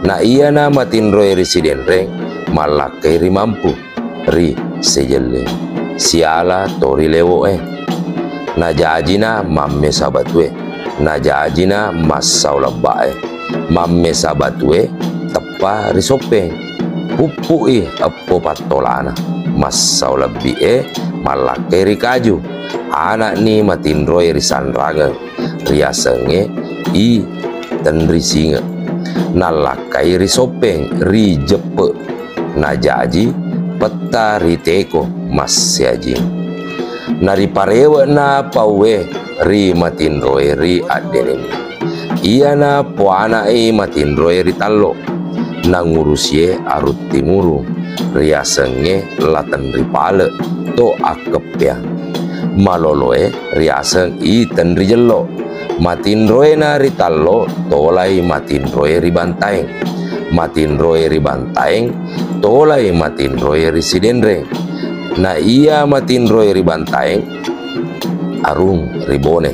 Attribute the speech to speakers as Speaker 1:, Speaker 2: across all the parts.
Speaker 1: Na iya na matinroy residen reng malakai ri mampu ri sejele siala tori lewo na jajina mamme sabatwe na jajina masau lebak mamme sabatwe tepa risopeng pupui apo patolana masau lebih malakai ri kaju anak ni matinroy ri sanrangang riasenge i tenri singa nalakai ri sopeng ri jepe na jaji peta ri teko mas siaji nari parewa na pawe ri matinroy ri adenin iya na puana matinroy ri talo na ngurusie arut timuru riasenge latan ri pale to akep ya maloloe riaseng i ten ri jelo matinroy na ri talo tolai matinroy ri bantaeng matinroy ri bantaeng tolai matinroy ri sidenreng na iya matinroy ri bantaeng arung ribone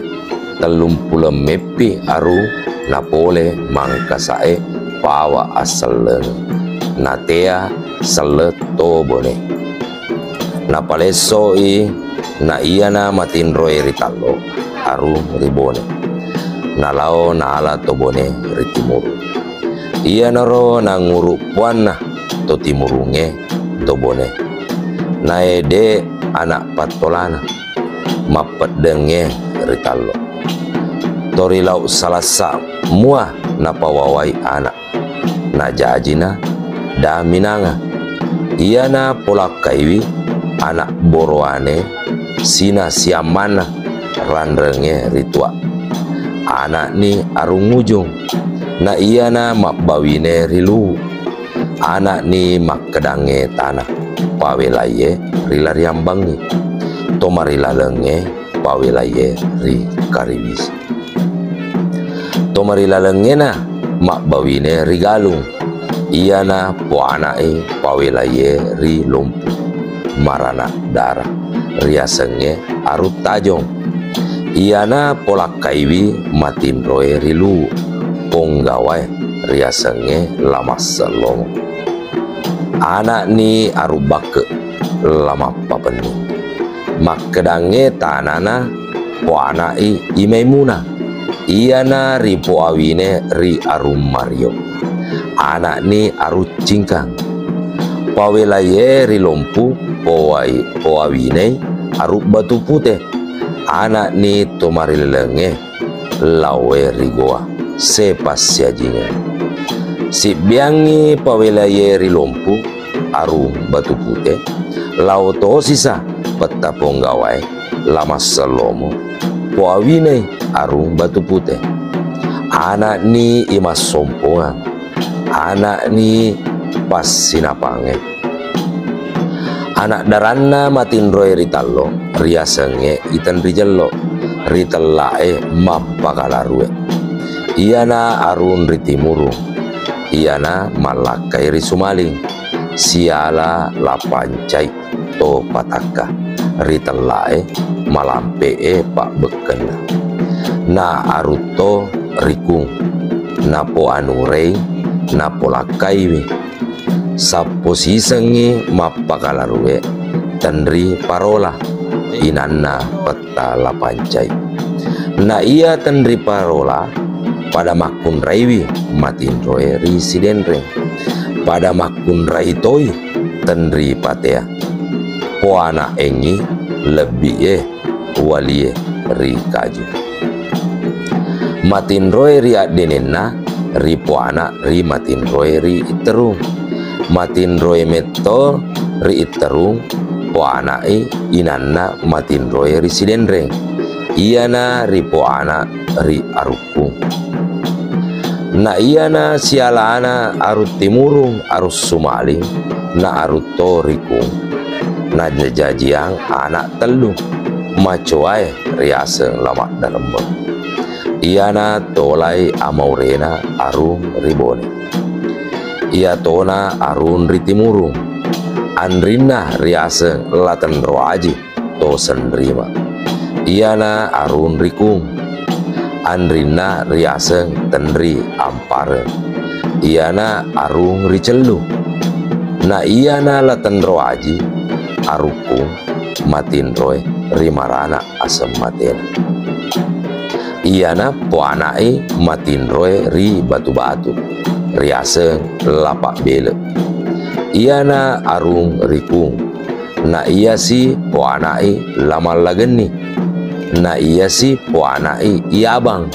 Speaker 1: telumpule mepi arung napole mangkasae pawa asal na tea sele to bone na paleso na iya na matinroy ri talo arung ribone na lao na ala to bone ri timuru iya naro na nguru puana to timurunge to bone na ede anak patolana mapedenge ri talo tori lau salasa mua na pawawai anak na jajina da minanga iya na polakaiwi anak boroane sina siamana randrenge ritua anak ni arung ujung na iya na makbawine rilu anak ni makkedange tanah pawelaye rilariambangi tomarilalenge pawelaye ri kariwis tomarilalenge na makbawine ri galung iya na po anake pawelaye ri lumpu marana darah riasenge arut tajong iya na polakaiwi matinroy rilu ponggawai riasenge lamas selong anak ni arubake lama papeni makkedange tanana po anake imaimuna iya na ri poawine ri arum mario anak ni arut cingkang pawelaye ri lompu poawine arut batu putih anak ni tomarilenge lawe rigoa sepas siajinga si biangi pawelaye ri lompu arum batu putih lau to sisa peta ponggawai lama selomo poawine arum batu putih anak ni imas sompongan anak ni pas sinapange anak daranna matinroy ritalo riasenge itan rijelo ritelae mapakalarue iyana arun ritimuru iyana malakai risumaling siala lapancai to pataka ritelae malampee pak bekena na aruto rikung napo anurei napo lakaiwi sapo sisengi mapakalarue tenri parola inanna peta lapancai na iya tenri parola pada makun raiwi matinroe risidenre pada makun raitoi tenri patea poana engi lebih walie ri kaju matinroe ri adenena ri poana ri matinroe ri iterung matinroe meto ri iterung poanai inanna matinroe ri sidenreng iyana ri poana ri arukung na iyana sialana arut timurung arus sumaling na aruto rikung na jajiang anak telu macoai riaseng lamak dalembeng iyana tolai amaurena arum ribone iya tona arun ritimurung anrina riaseng latan roaji to senrima iyana arun rikung anrina riaseng tenri ampare iana arung ricelu. Na iana latendro aji arukung matinroe rimarana asem matena. Iana poanai matinroe ri batu-batu riaseng lapak bele. Iana arung rikung. Na iya si poanai lamal lageni. Na iya si poanai iabang.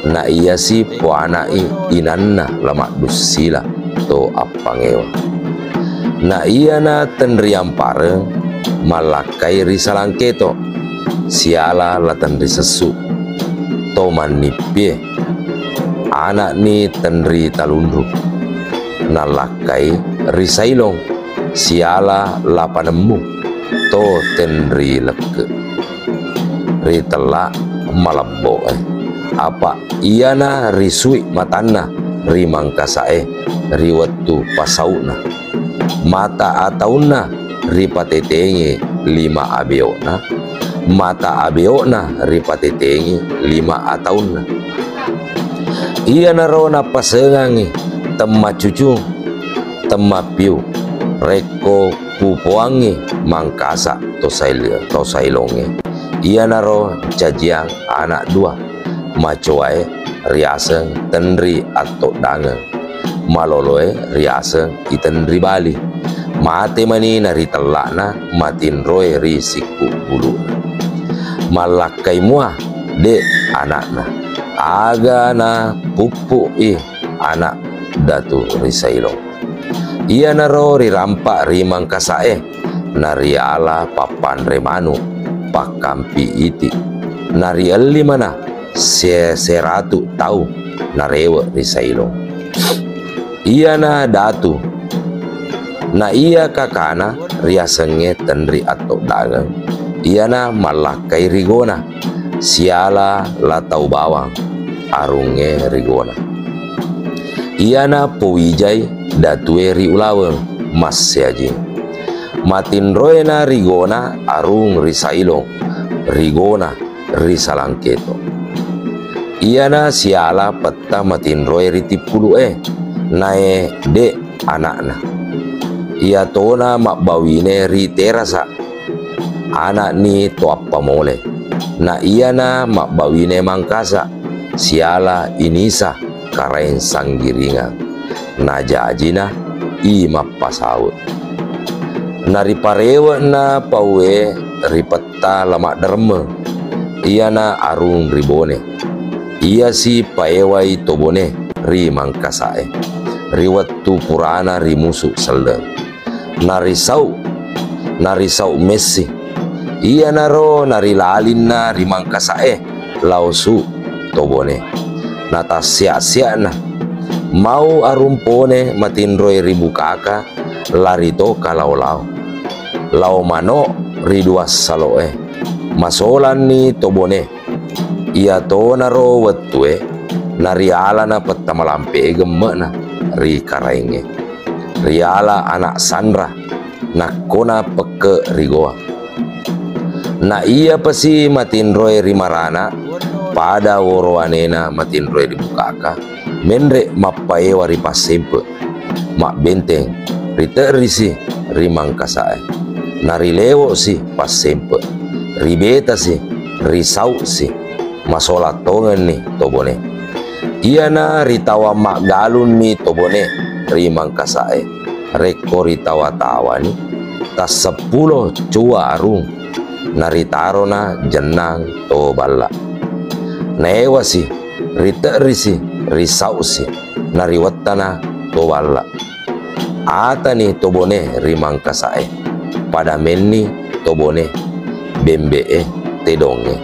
Speaker 1: Na iya si poanai inanna lamak dusila to apangewa. Na iya na tenriam pareng malakai risalangketo siala latan risesu to manipie anak ni tenri talundu nalakai risailong siala lapanemu to tenri leke ritela malabbo apa iana risui matana rimangkasae riwatu pasauna mata atauna ripatetengi 5 abeona mata abeona ripatetengi 5 atauna iana rona pasengangi temma cucu temma piu reko pupuangi mangkasa to sailonge iana ro jajiang anak 2 macoae riaseng tenri atau dangang maloloe riaseng itenri bali mate mani nari telakna matin roe risiku bulu malakai muah de anakna agana pupu anak datu risailong iya naro rirampak rimangkasae nariala papan remanu pakampi iti nari eli mana seratu tau narewe risailong iya na datu na iya kakana riasenge tenri atau dagang iya na malakai rigona siala latau bawang arunge rigona iya na powijai datue ri ulaweng mas seaji matin roena rigona arung risailong rigona risalangketo iya na siala peta matin roe ritipulu nae de anakna iya tona mak bawine ri terasa anak ni to apa mole na iya na mak bawine mangkasa siala inisa karain sanggiringa na jajina i mapasaut na riparewa na pawe ripeta lamak derme iya na arung ribone iya si paewai tobone ri mangkasae riwatu purana ri musuh seleng narisau Messi iya naro nari lalin na ri mangkasae lausu tobone nata sia-sia na mau arumpone matinroy ribukaka larito kalau lau mano riduas saloe masolan ni tobone iya to naro wetue nariala na petamalampe gemme na ri karainge riala anak Sandra nakona peke rigoa na iya pasi matinroy rimarana pada woroanena matinroy dibukaka menre mapae wari pasempe mak benteng riterisi rimangkasae narilewo si pasempe ribeta si risau si masola tongen ni tobone iya na ritawa mak galun ni tobone rimangkasae reko ritawa-tawa ni tas 10 cua arung naritaro na jenang to bala newa si riterisi risau si nariwatana to bala ata ni tobone rimangkasae pada menni tobone bembe tedonge